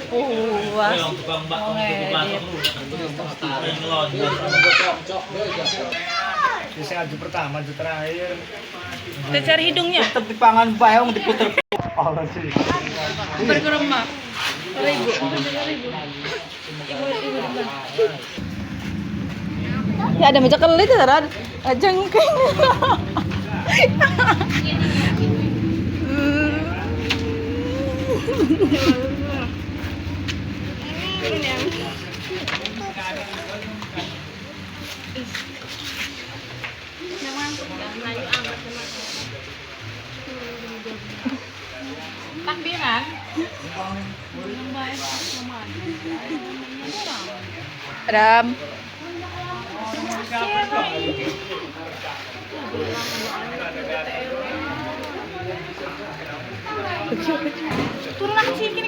Puas. Kasi adu pertama, adu terakhir. Kita cari hidungnya. Tetap di pangan bayang diputer. Bergerema. Ibu. Ya ada macam kelit ya, Ran. Jengking. Takbiran. Ram. Turun aku sini.